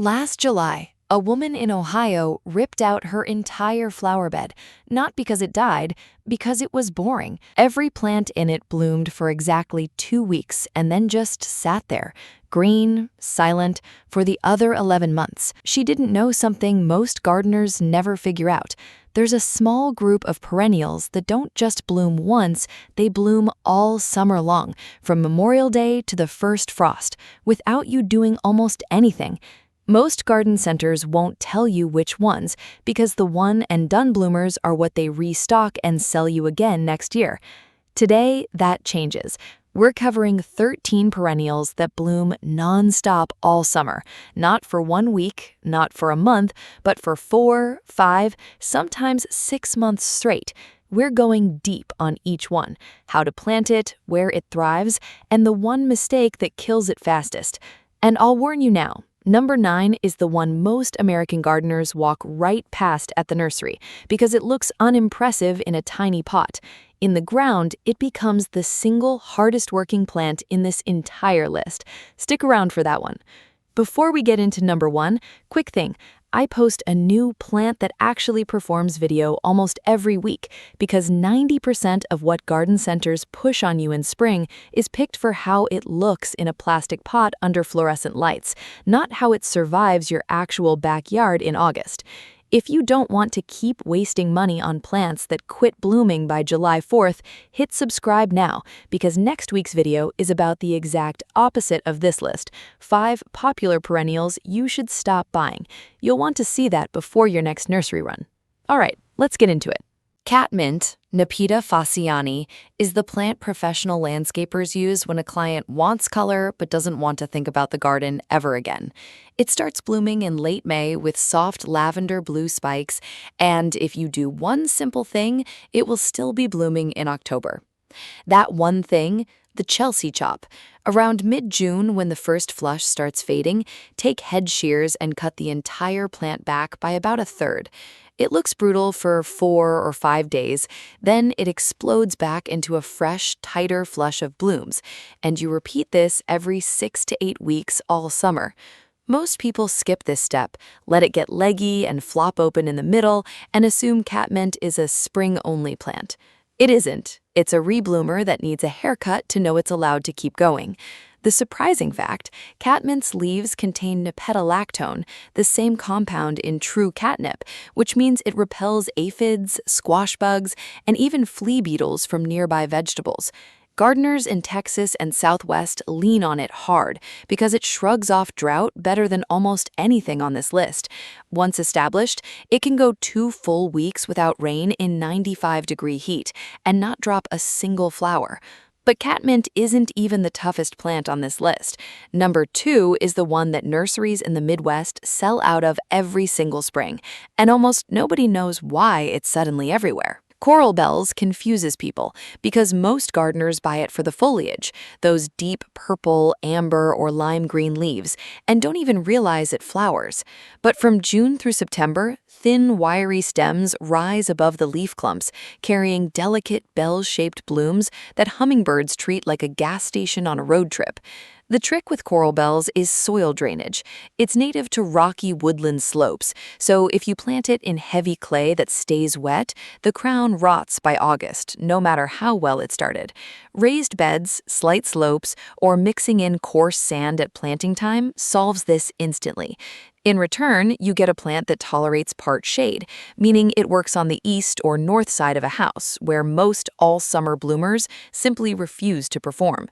Last July, a woman in Ohio ripped out her entire flower bed, not because it died, because it was boring. Every plant in it bloomed for exactly 2 weeks and then just sat there, green, silent, for the other 11 months. She didn't know something most gardeners never figure out. There's a small group of perennials that don't just bloom once, they bloom all summer long, from Memorial Day to the first frost, without you doing almost anything. Most garden centers won't tell you which ones because the one and done bloomers are what they restock and sell you again next year. Today, that changes. We're covering 13 perennials that bloom nonstop all summer, not for 1 week, not for a month, but for 4, 5, sometimes 6 months straight. We're going deep on each one, how to plant it, where it thrives, and the one mistake that kills it fastest. And I'll warn you now, Number 9 is the one most American gardeners walk right past at the nursery because it looks unimpressive in a tiny pot. In the ground, it becomes the single hardest working plant in this entire list. Stick around for that one. Before we get into number 1, quick thing. I post a new plant that actually performs video almost every week because 90% of what garden centers push on you in spring is picked for how it looks in a plastic pot under fluorescent lights, not how it survives your actual backyard in August. If you don't want to keep wasting money on plants that quit blooming by July 4th, hit subscribe now because next week's video is about the exact opposite of this list, 5 popular perennials you should stop buying. You'll want to see that before your next nursery run. All right, let's get into it. Catmint, Nepeta phasiani, is the plant professional landscapers use when a client wants color but doesn't want to think about the garden ever again. It starts blooming in late May with soft lavender blue spikes, and if you do one simple thing, it will still be blooming in October. That one thing, the Chelsea chop. Around mid-June, when the first flush starts fading, take head shears and cut the entire plant back by about a third. It looks brutal for 4 or 5 days, then it explodes back into a fresh, tighter flush of blooms, and you repeat this every 6 to 8 weeks all summer. Most people skip this step, let it get leggy and flop open in the middle, and assume catmint is a spring-only plant. It isn't. It's a rebloomer that needs a haircut to know it's allowed to keep going. The surprising fact, catmint's leaves contain nepetalactone, the same compound in true catnip, which means it repels aphids, squash bugs, and even flea beetles from nearby vegetables. Gardeners in Texas and Southwest lean on it hard because it shrugs off drought better than almost anything on this list. Once established, it can go 2 full weeks without rain in 95-degree heat and not drop a single flower. But catmint isn't even the toughest plant on this list. Number 2 is the one that nurseries in the Midwest sell out of every single spring, and almost nobody knows why it's suddenly everywhere. Coral bells confuses people because most gardeners buy it for the foliage, those deep purple, amber, or lime green leaves, and don't even realize it flowers. But from June through September, thin, wiry stems rise above the leaf clumps, carrying delicate bell-shaped blooms that hummingbirds treat like a gas station on a road trip. The trick with coral bells is soil drainage. It's native to rocky woodland slopes, so if you plant it in heavy clay that stays wet, the crown rots by August, no matter how well it started. Raised beds, slight slopes, or mixing in coarse sand at planting time solves this instantly. In return, you get a plant that tolerates part shade, meaning it works on the east or north side of a house, where most all-summer bloomers simply refuse to perform.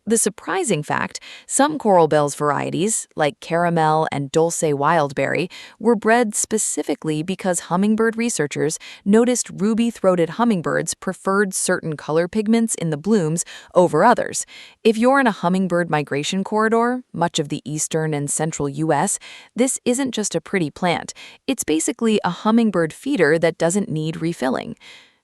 The surprising fact, some coral bells varieties, like caramel and dulce wildberry, were bred specifically because hummingbird researchers noticed ruby-throated hummingbirds preferred certain color pigments in the blooms over others. If you're in a hummingbird migration corridor, much of the eastern and central U.S., this isn't just a pretty plant. It's basically a hummingbird feeder that doesn't need refilling.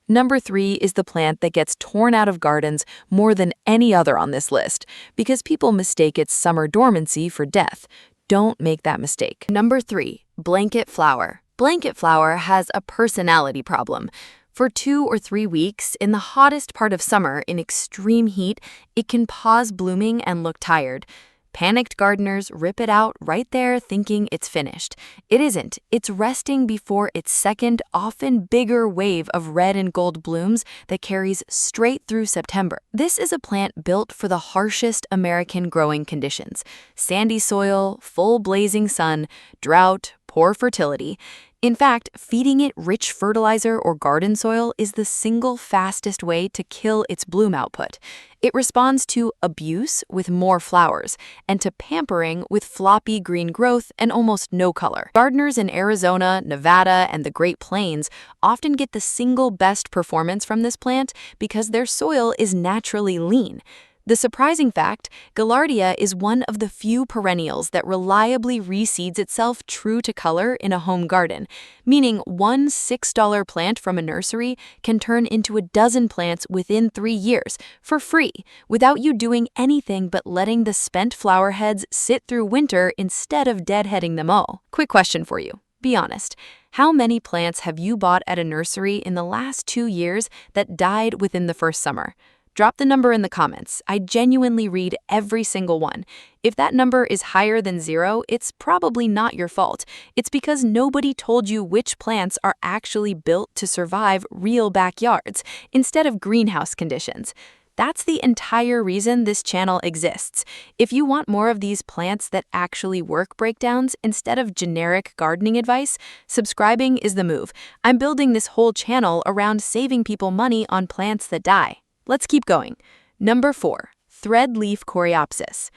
Number 3 is the plant that gets torn out of gardens more than any other on this list because people mistake its summer dormancy for death. Don't make that mistake. Number 3, blanket flower. Blanket flower has a personality problem. For 2 or 3 weeks, in the hottest part of summer in extreme heat, it can pause blooming and look tired. Panicked gardeners rip it out right there thinking it's finished. It isn't. It's resting before its second, often bigger wave of red and gold blooms that carries straight through September. This is a plant built for the harshest American growing conditions: sandy soil, full blazing sun, drought, poor fertility. In fact, feeding it rich fertilizer or garden soil is the single fastest way to kill its bloom output. It responds to abuse with more flowers, and to pampering with floppy green growth and almost no color. Gardeners in Arizona, Nevada, and the Great Plains often get the single best performance from this plant because their soil is naturally lean. The surprising fact, Gaillardia is one of the few perennials that reliably reseeds itself true to color in a home garden, meaning one $6 plant from a nursery can turn into a dozen plants within 3 years, for free, without you doing anything but letting the spent flower heads sit through winter instead of deadheading them all. Quick question for you. Be honest. How many plants have you bought at a nursery in the last 2 years that died within the first summer? Drop the number in the comments. I genuinely read every single one. If that number is higher than 0, it's probably not your fault. It's because nobody told you which plants are actually built to survive real backyards instead of greenhouse conditions. That's the entire reason this channel exists. If you want more of these plants that actually work breakdowns instead of generic gardening advice, subscribing is the move. I'm building this whole channel around saving people money on plants that die. Let's keep going. Number 4, Threadleaf coreopsis.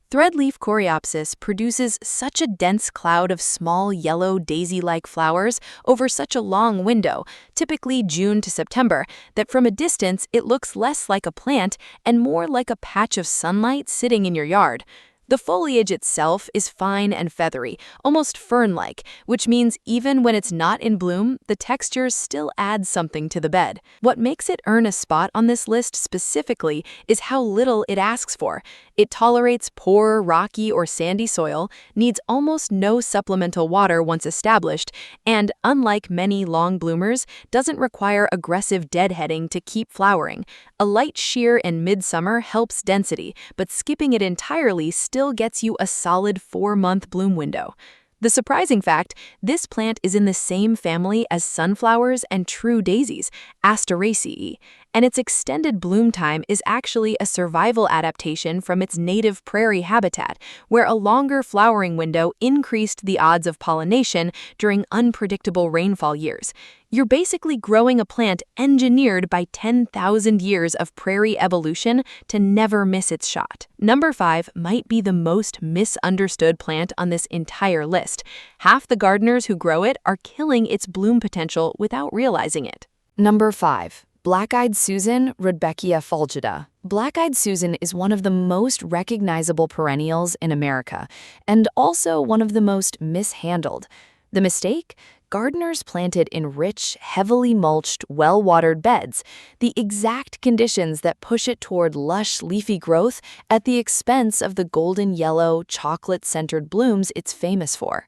Threadleaf coreopsis produces such a dense cloud of small yellow daisy-like flowers over such a long window, typically June to September, that from a distance it looks less like a plant and more like a patch of sunlight sitting in your yard. The foliage itself is fine and feathery, almost fern-like, which means even when it's not in bloom, the textures still add something to the bed. What makes it earn a spot on this list specifically is how little it asks for. It tolerates poor, rocky, or sandy soil, needs almost no supplemental water once established, and, unlike many long bloomers, doesn't require aggressive deadheading to keep flowering. A light shear in midsummer helps density, but skipping it entirely still gets you a solid 4-month bloom window. The surprising fact, this plant is in the same family as sunflowers and true daisies, Asteraceae, and its extended bloom time is actually a survival adaptation from its native prairie habitat, where a longer flowering window increased the odds of pollination during unpredictable rainfall years. You're basically growing a plant engineered by 10,000 years of prairie evolution to never miss its shot. Number 5 might be the most misunderstood plant on this entire list. Half the gardeners who grow it are killing its bloom potential without realizing it. Number 5. Black-eyed Susan, Rudbeckia fulgida. Black-eyed Susan is one of the most recognizable perennials in America, and also one of the most mishandled. The mistake? Gardeners plant it in rich, heavily mulched, well-watered beds, the exact conditions that push it toward lush, leafy growth at the expense of the golden yellow, chocolate-centered blooms it's famous for.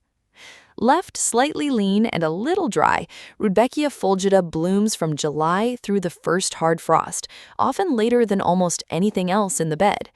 Left slightly lean and a little dry, Rudbeckia fulgida blooms from July through the first hard frost, often later than almost anything else in the bed.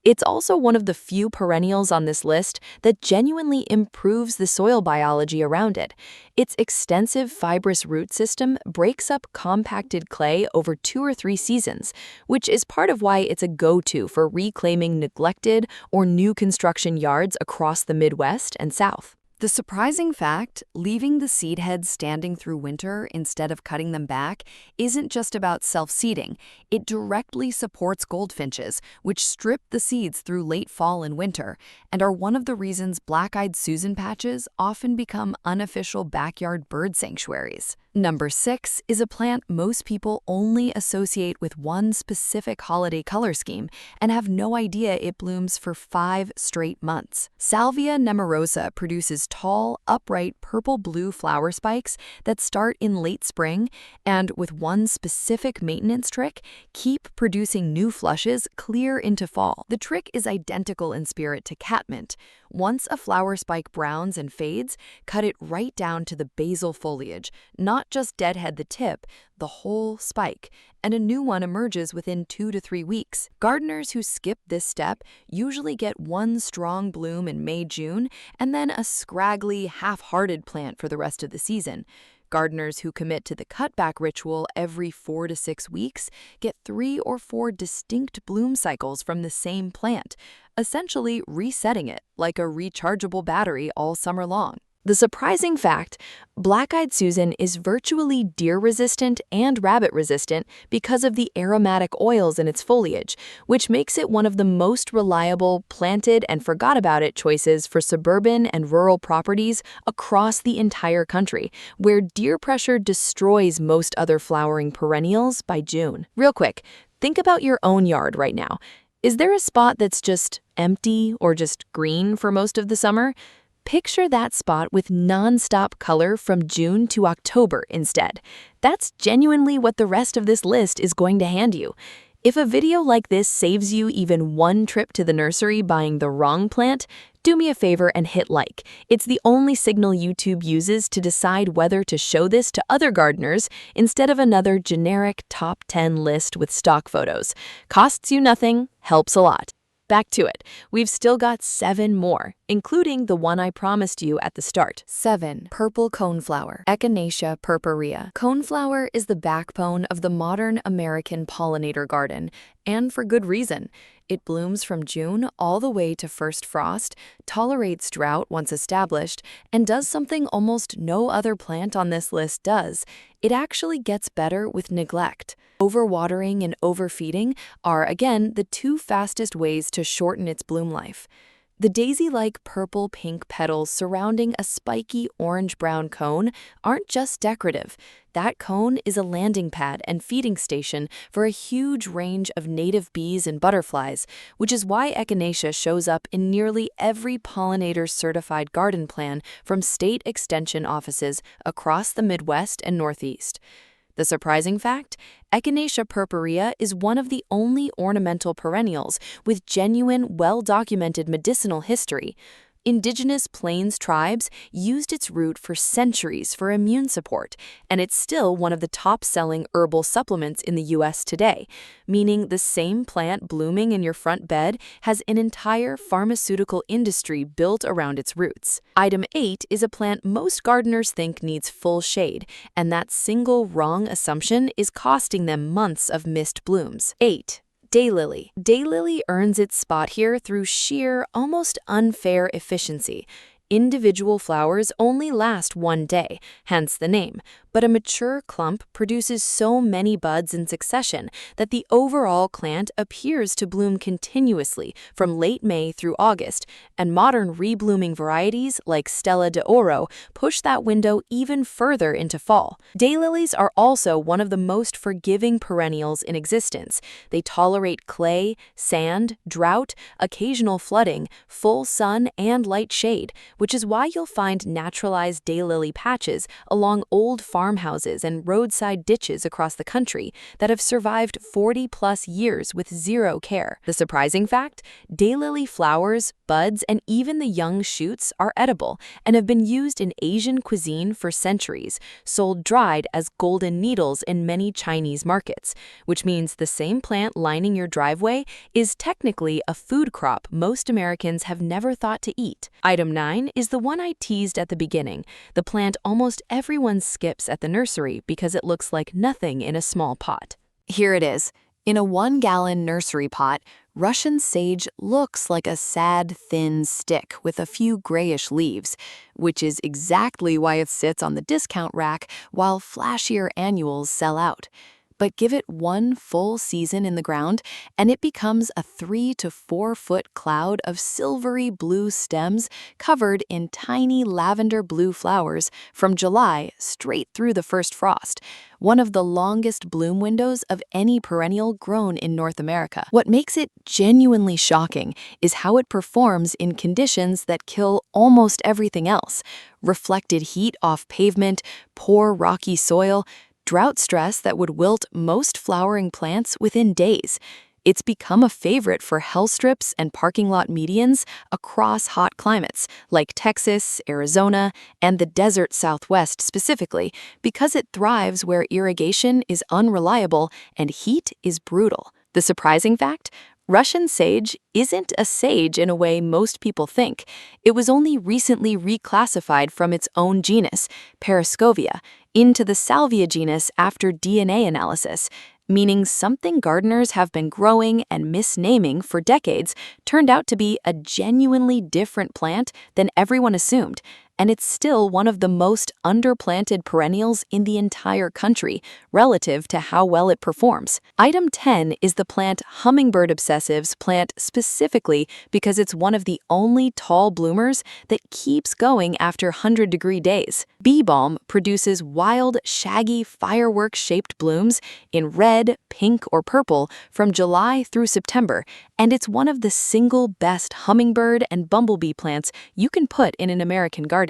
It's also one of the few perennials on this list that genuinely improves the soil biology around it. Its extensive fibrous root system breaks up compacted clay over 2 or 3 seasons, which is part of why it's a go-to for reclaiming neglected or new construction yards across the Midwest and South. The surprising fact, leaving the seed heads standing through winter instead of cutting them back isn't just about self-seeding. It directly supports goldfinches, which strip the seeds through late fall and winter, and are one of the reasons black-eyed Susan patches often become unofficial backyard bird sanctuaries. Number 6 is a plant most people only associate with one specific holiday color scheme and have no idea it blooms for 5 straight months. Salvia nemorosa produces tall, upright purple-blue flower spikes that start in late spring and, with one specific maintenance trick, keep producing new flushes clear into fall. The trick is identical in spirit to Catmint. Once a flower spike browns and fades, cut it right down to the basal foliage, not just deadhead the tip, the whole spike, and a new one emerges within 2 to 3 weeks. Gardeners who skip this step usually get one strong bloom in May-June and then a scraggly, half-hearted plant for the rest of the season. Gardeners who commit to the cutback ritual every 4 to 6 weeks get 3 or 4 distinct bloom cycles from the same plant, essentially resetting it like a rechargeable battery all summer long. The surprising fact, black-eyed Susan is virtually deer-resistant and rabbit-resistant because of the aromatic oils in its foliage, which makes it one of the most reliable planted and forgot-about-it choices for suburban and rural properties across the entire country, where deer pressure destroys most other flowering perennials by June. Real quick, think about your own yard right now. Is there a spot that's just empty or just green for most of the summer? Picture that spot with nonstop color from June to October instead. That's genuinely what the rest of this list is going to hand you. If a video like this saves you even one trip to the nursery buying the wrong plant, do me a favor and hit like. It's the only signal YouTube uses to decide whether to show this to other gardeners instead of another generic top 10 list with stock photos. Costs you nothing, helps a lot. Back to it. We've still got 7 more, including the one I promised you at the start. 7. Purple coneflower, Echinacea purpurea. Coneflower is the backbone of the modern American pollinator garden, and for good reason. It blooms from June all the way to first frost, tolerates drought once established, and does something almost no other plant on this list does. It actually gets better with neglect. Overwatering and overfeeding are, again, the 2 fastest ways to shorten its bloom life. The daisy-like purple-pink petals surrounding a spiky orange-brown cone aren't just decorative. That cone is a landing pad and feeding station for a huge range of native bees and butterflies, which is why Echinacea shows up in nearly every pollinator-certified garden plan from state extension offices across the Midwest and Northeast. The surprising fact? Echinacea purpurea is one of the only ornamental perennials with genuine, well-documented medicinal history. Indigenous Plains tribes used its root for centuries for immune support, and it's still one of the top-selling herbal supplements in the U.S. today, meaning the same plant blooming in your front bed has an entire pharmaceutical industry built around its roots. Item 8 is a plant most gardeners think needs full shade, and that single wrong assumption is costing them months of missed blooms. 8. Daylily. Daylily earns its spot here through sheer, almost unfair efficiency. Individual flowers only last one day, hence the name, but a mature clump produces so many buds in succession that the overall plant appears to bloom continuously from late May through August, and modern reblooming varieties like Stella de Oro push that window even further into fall. Daylilies are also one of the most forgiving perennials in existence. They tolerate clay, sand, drought, occasional flooding, full sun, and light shade, which is why you'll find naturalized daylily patches along old farmhouses and roadside ditches across the country that have survived 40-plus years with zero care. The surprising fact? Daylily flowers, buds, and even the young shoots are edible and have been used in Asian cuisine for centuries, sold dried as golden needles in many Chinese markets, which means the same plant lining your driveway is technically a food crop most Americans have never thought to eat. Item 9 is the one I teased at the beginning, the plant almost everyone skips at the nursery because it looks like nothing in a small pot. Here it is. In a 1-gallon nursery pot, Russian sage looks like a sad, thin stick with a few grayish leaves, which is exactly why it sits on the discount rack while flashier annuals sell out. But give it one full season in the ground, and it becomes a 3 to 4 foot cloud of silvery blue stems covered in tiny lavender blue flowers from July straight through the first frost, one of the longest bloom windows of any perennial grown in North America. What makes it genuinely shocking is how it performs in conditions that kill almost everything else: reflected heat off pavement, poor rocky soil, drought stress that would wilt most flowering plants within days. It's become a favorite for hell strips and parking lot medians across hot climates, like Texas, Arizona, and the desert Southwest specifically, because it thrives where irrigation is unreliable and heat is brutal. The surprising fact? Russian sage isn't a sage in a way most people think. It was only recently reclassified from its own genus, Parascovia, into the Salvia genus after DNA analysis, meaning something gardeners have been growing and misnaming for decades turned out to be a genuinely different plant than everyone assumed. And it's still one of the most underplanted perennials in the entire country, relative to how well it performs. Item 10 is the plant hummingbird obsessives plant specifically because it's one of the only tall bloomers that keeps going after 100-degree days. Bee balm produces wild, shaggy, firework-shaped blooms in red, pink, or purple from July through September, and it's one of the single best hummingbird and bumblebee plants you can put in an American garden.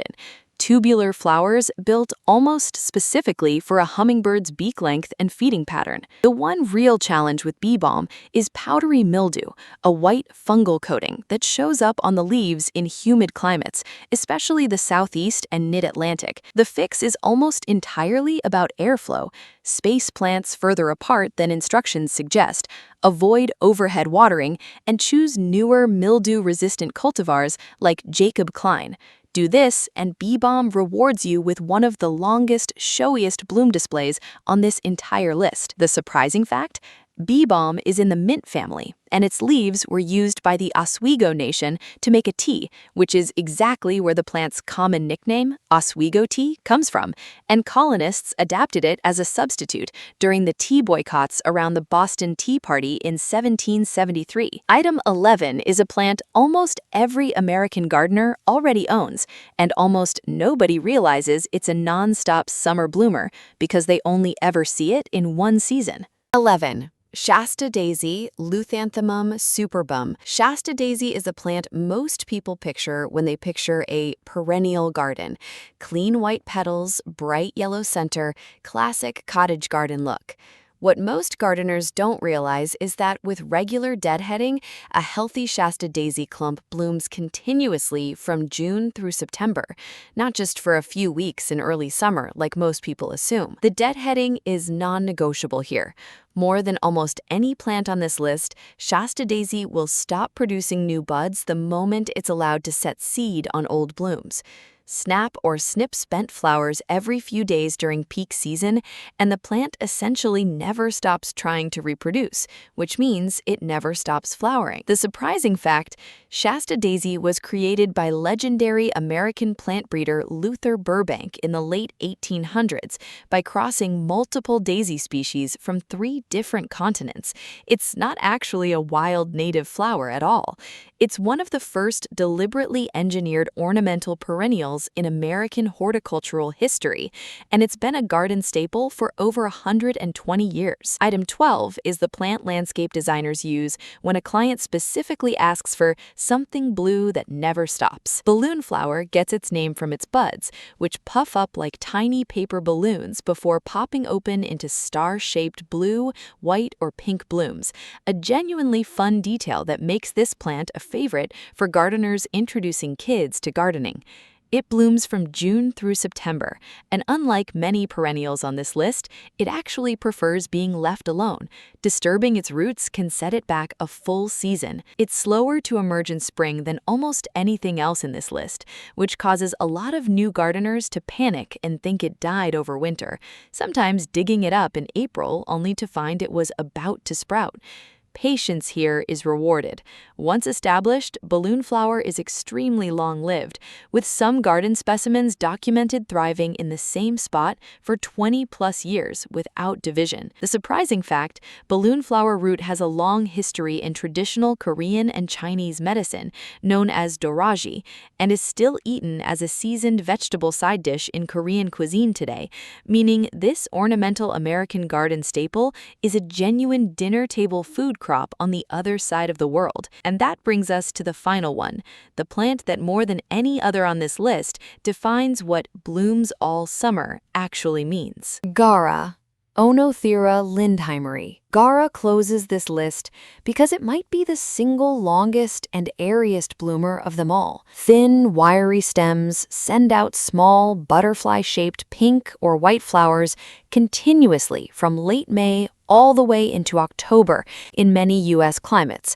Tubular flowers built almost specifically for a hummingbird's beak length and feeding pattern. The one real challenge with bee balm is powdery mildew, a white fungal coating that shows up on the leaves in humid climates, especially the southeast and mid-Atlantic. The fix is almost entirely about airflow. Space plants further apart than instructions suggest, avoid overhead watering, and choose newer mildew-resistant cultivars like Jacob Klein. Do this, and bee balm rewards you with one of the longest, showiest bloom displays on this entire list. The surprising fact? Bee balm is in the mint family, and its leaves were used by the Oswego Nation to make a tea, which is exactly where the plant's common nickname, Oswego tea, comes from, and colonists adapted it as a substitute during the tea boycotts around the Boston Tea Party in 1773. Item 11 is a plant almost every American gardener already owns, and almost nobody realizes it's a nonstop summer bloomer because they only ever see it in one season. 11. Shasta daisy, Leucanthemum superbum. Shasta daisy is a plant most people picture when they picture a perennial garden. Clean white petals, bright yellow center, classic cottage garden look. What most gardeners don't realize is that with regular deadheading, a healthy Shasta daisy clump blooms continuously from June through September, not just for a few weeks in early summer like most people assume. The deadheading is non-negotiable here. More than almost any plant on this list, Shasta daisy will stop producing new buds the moment it's allowed to set seed on old blooms. Snap or snip spent flowers every few days during peak season, and the plant essentially never stops trying to reproduce, which means it never stops flowering. The surprising fact, Shasta daisy was created by legendary American plant breeder Luther Burbank in the late 1800s by crossing multiple daisy species from 3 different continents. It's not actually a wild native flower at all. It's one of the first deliberately engineered ornamental perennials in American horticultural history, and it's been a garden staple for over 120 years. Item 12 is the plant landscape designers use when a client specifically asks for something blue that never stops. Balloon flower gets its name from its buds, which puff up like tiny paper balloons before popping open into star-shaped blue, white, or pink blooms, a genuinely fun detail that makes this plant a favorite for gardeners introducing kids to gardening. It blooms from June through September, and unlike many perennials on this list, it actually prefers being left alone. Disturbing its roots can set it back a full season. It's slower to emerge in spring than almost anything else in this list, which causes a lot of new gardeners to panic and think it died over winter, sometimes digging it up in April only to find it was about to sprout. Patience here is rewarded. Once established, balloon flower is extremely long-lived, with some garden specimens documented thriving in the same spot for 20+ years without division. The surprising fact, balloon flower root has a long history in traditional Korean and Chinese medicine, known as doraji, and is still eaten as a seasoned vegetable side dish in Korean cuisine today, meaning this ornamental American garden staple is a genuine dinner table food crop on the other side of the world. And that brings us to the final one, the plant that more than any other on this list defines what blooms all summer actually means. Gaura. Onothera lindheimeri. Gaura closes this list because it might be the single longest and airiest bloomer of them all. Thin, wiry stems send out small, butterfly-shaped pink or white flowers continuously from late May all the way into October in many U.S. climates.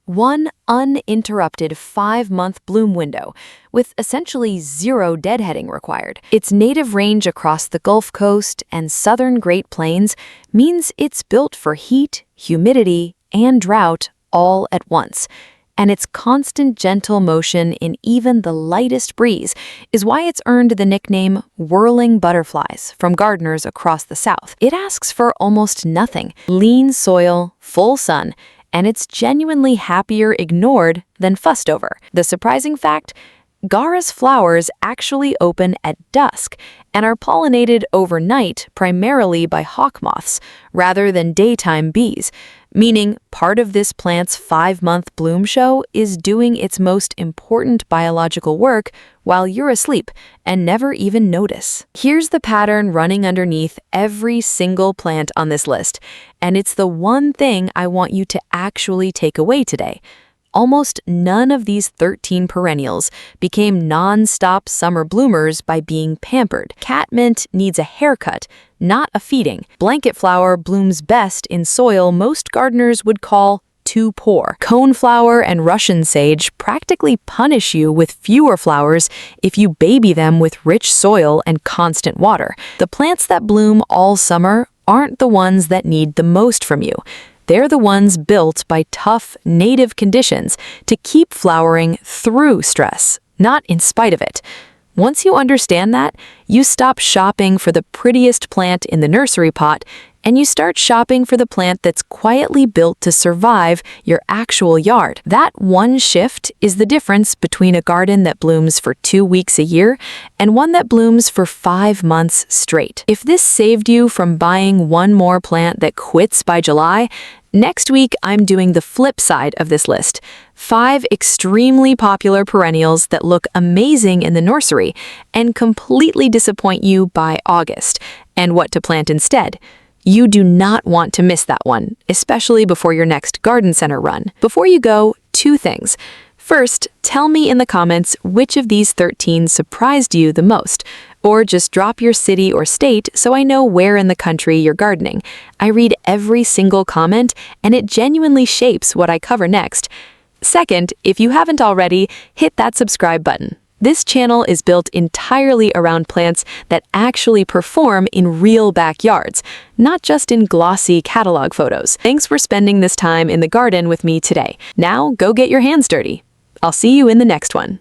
One uninterrupted 5-month bloom window, with essentially zero deadheading required. Its native range across the Gulf Coast and southern Great Plains means it's built for heat, humidity, and drought all at once. And its constant gentle motion in even the lightest breeze is why it's earned the nickname whirling butterflies from gardeners across the South. It asks for almost nothing: lean soil, full sun, and it's genuinely happier ignored than fussed over. The surprising fact? Gaura's flowers actually open at dusk and are pollinated overnight primarily by hawk moths rather than daytime bees, meaning part of this plant's 5-month bloom show is doing its most important biological work while you're asleep and never even notice. Here's the pattern running underneath every single plant on this list, and it's the one thing I want you to actually take away today. Almost none of these 13 perennials became non-stop summer bloomers by being pampered. Catmint needs a haircut, not a feeding. Blanket flower blooms best in soil most gardeners would call too poor. Coneflower and Russian sage practically punish you with fewer flowers if you baby them with rich soil and constant water. The plants that bloom all summer aren't the ones that need the most from you. They're the ones built by tough, native conditions to keep flowering through stress, not in spite of it. Once you understand that, you stop shopping for the prettiest plant in the nursery pot, and you start shopping for the plant that's quietly built to survive your actual yard. That one shift is the difference between a garden that blooms for 2 weeks a year and one that blooms for 5 months straight. If this saved you from buying one more plant that quits by July, next week I'm doing the flip side of this list: 5 extremely popular perennials that look amazing in the nursery and completely disappoint you by August, and what to plant instead. You do not want to miss that one, especially before your next garden center run. Before you go, 2 things. First, tell me in the comments which of these 13 surprised you the most, or just drop your city or state so I know where in the country you're gardening. I read every single comment, and it genuinely shapes what I cover next. Second, if you haven't already, hit that subscribe button. This channel is built entirely around plants that actually perform in real backyards, not just in glossy catalog photos. Thanks for spending this time in the garden with me today. Now go get your hands dirty. I'll see you in the next one.